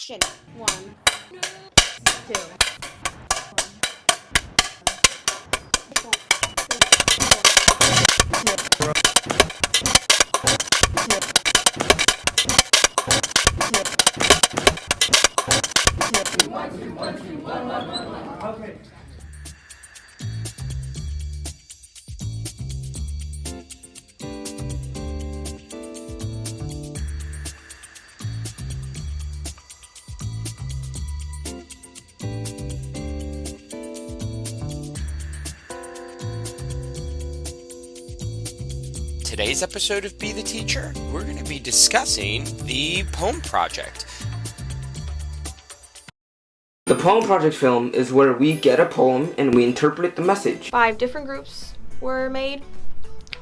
action. 1, 2. Okay. Today's episode of Be the Teacher, we're going to be discussing the poem project. The poem project film is where we get a poem and we interpret the message. 5 different groups were made,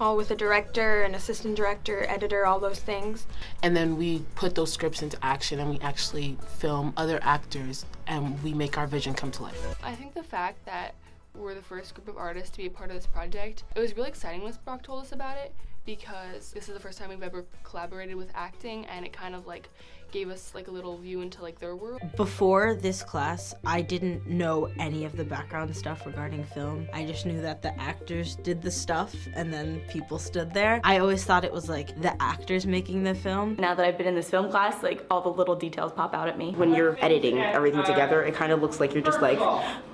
all with a director, an assistant director, editor, all those things. And then we put those scripts into action and we actually film other actors and we make our vision come to life. I think the fact that we're the first group of artists to be a part of this project, it was really exciting when Brock told us about it, because this is the first time we've ever collaborated with acting, and it kind of like gave us like a little view into like their world. Before this class, I didn't know any of the background stuff regarding film. I just knew that the actors did the stuff and then people stood there. I always thought it was like the actors making the film. Now that I've been in this film class, like all the little details pop out at me. When you're editing everything together, it kind of looks like you're just like,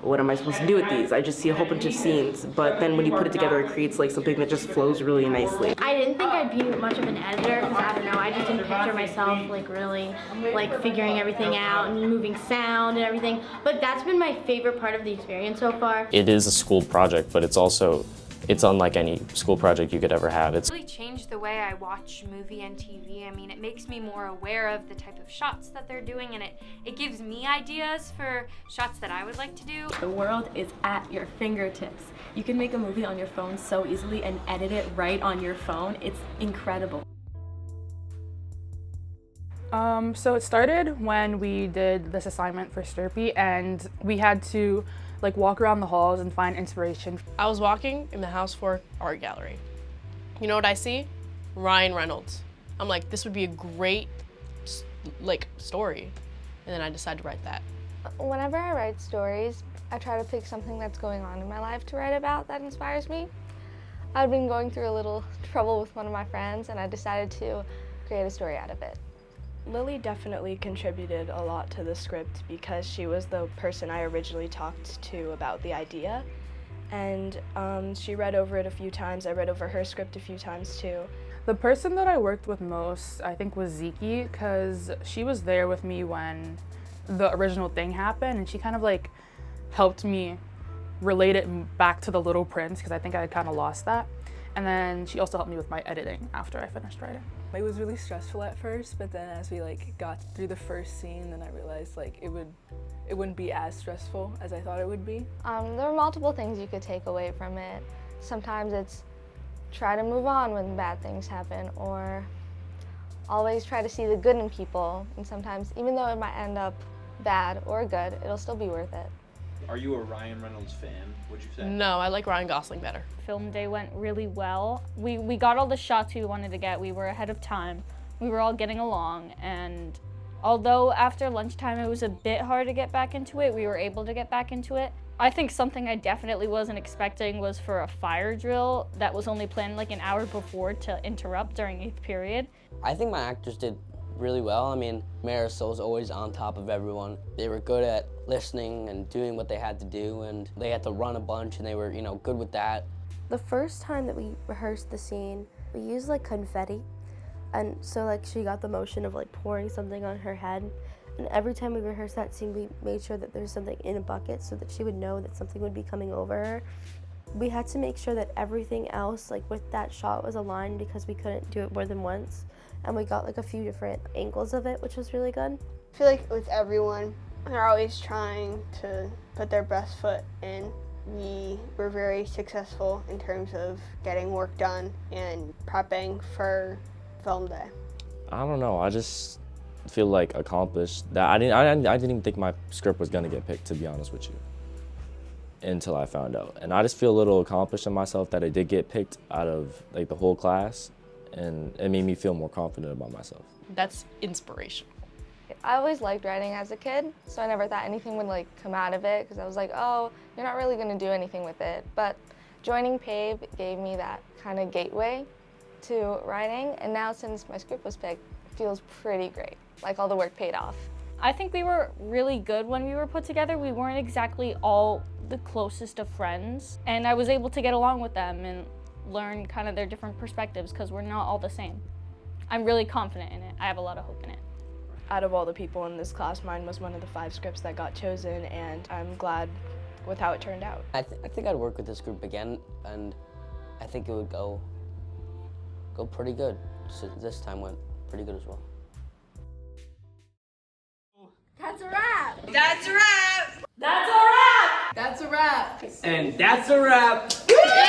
what am I supposed to do with these? I just see a whole bunch of scenes, but then when you put it together, it creates like something that just flows really nicely. I didn't think I'd be much of an editor because I don't know, I just didn't picture myself like really like figuring everything out and moving sound and everything. But that's been my favorite part of the experience so far. It is a school project, but it's unlike any school project you could ever have. It's really changed the way I watch movie and TV. I mean, it makes me more aware of the type of shots that they're doing, and it gives me ideas for shots that I would like to do. The world is at your fingertips. You can make a movie on your phone so easily and edit it right on your phone. It's incredible. So it started when we did this assignment for Sturpey, and we had to like walk around the halls and find inspiration. I was walking in the House 4 art gallery. You know what I see? Ryan Reynolds. I'm like, this would be a great like story. And then I decided to write that. Whenever I write stories, I try to pick something that's going on in my life to write about that inspires me. I've been going through a little trouble with one of my friends, and I decided to create a story out of it. Lily definitely contributed a lot to the script because she was the person I originally talked to about the idea, and she read over it a few times. I read over her script a few times too. The person that I worked with most, I think, was Ziki, because she was there with me when the original thing happened, and she kind of like helped me relate it back to the Little Prince, because I think I had kind of lost that. And then she also helped me with my editing after I finished writing. It was really stressful at first, but then as we like got through the first scene, then I realized like it wouldn't be as stressful as I thought it would be. There are multiple things you could take away from it. Sometimes it's try to move on when bad things happen, or always try to see the good in people. And sometimes, even though it might end up bad or good, it'll still be worth it. Are you a Ryan Reynolds fan, would you say? No, I like Ryan Gosling better. Film day went really well. We got all the shots we wanted to get. We were ahead of time. We were all getting along, and although after lunchtime it was a bit hard to get back into it, we were able to get back into it. I think something I definitely wasn't expecting was for a fire drill that was only planned like an hour before to interrupt during 8th period. I think my actors did really well. I mean, Marisol was always on top of everyone. They were good at listening and doing what they had to do, and they had to run a bunch, and they were, good with that. The first time that we rehearsed the scene, we used like confetti, and so like she got the motion of like pouring something on her head, and every time we rehearsed that scene, we made sure that there's something in a bucket so that she would know that something would be coming over her. We had to make sure that everything else like with that shot was aligned because we couldn't do it more than once, and we got like a few different angles of it, which was really good. I feel like with everyone, they're always trying to put their best foot in. We were very successful in terms of getting work done and prepping for film day. I don't know, I just feel like accomplished. That I didn't even think my script was gonna get picked, to be honest with you, until I found out. And I just feel a little accomplished in myself that it did get picked out of like the whole class, and it made me feel more confident about myself. That's inspirational. I always liked writing as a kid, so I never thought anything would like come out of it because I was like, oh, you're not really going to do anything with it. But joining PAVE gave me that kind of gateway to writing, and now since my script was picked, it feels pretty great. Like all the work paid off. I think we were really good when we were put together. We weren't exactly all the closest of friends, and I was able to get along with them and learn kind of their different perspectives because we're not all the same. I'm really confident in it. I have a lot of hope in it. Out of all the people in this class, mine was one of the 5 scripts that got chosen, and I'm glad with how it turned out. I think I'd work with this group again, and I think it would go pretty good. So this time went pretty good as well. That's a wrap! That's a wrap! That's a wrap! That's a wrap! And that's a wrap. Yeah!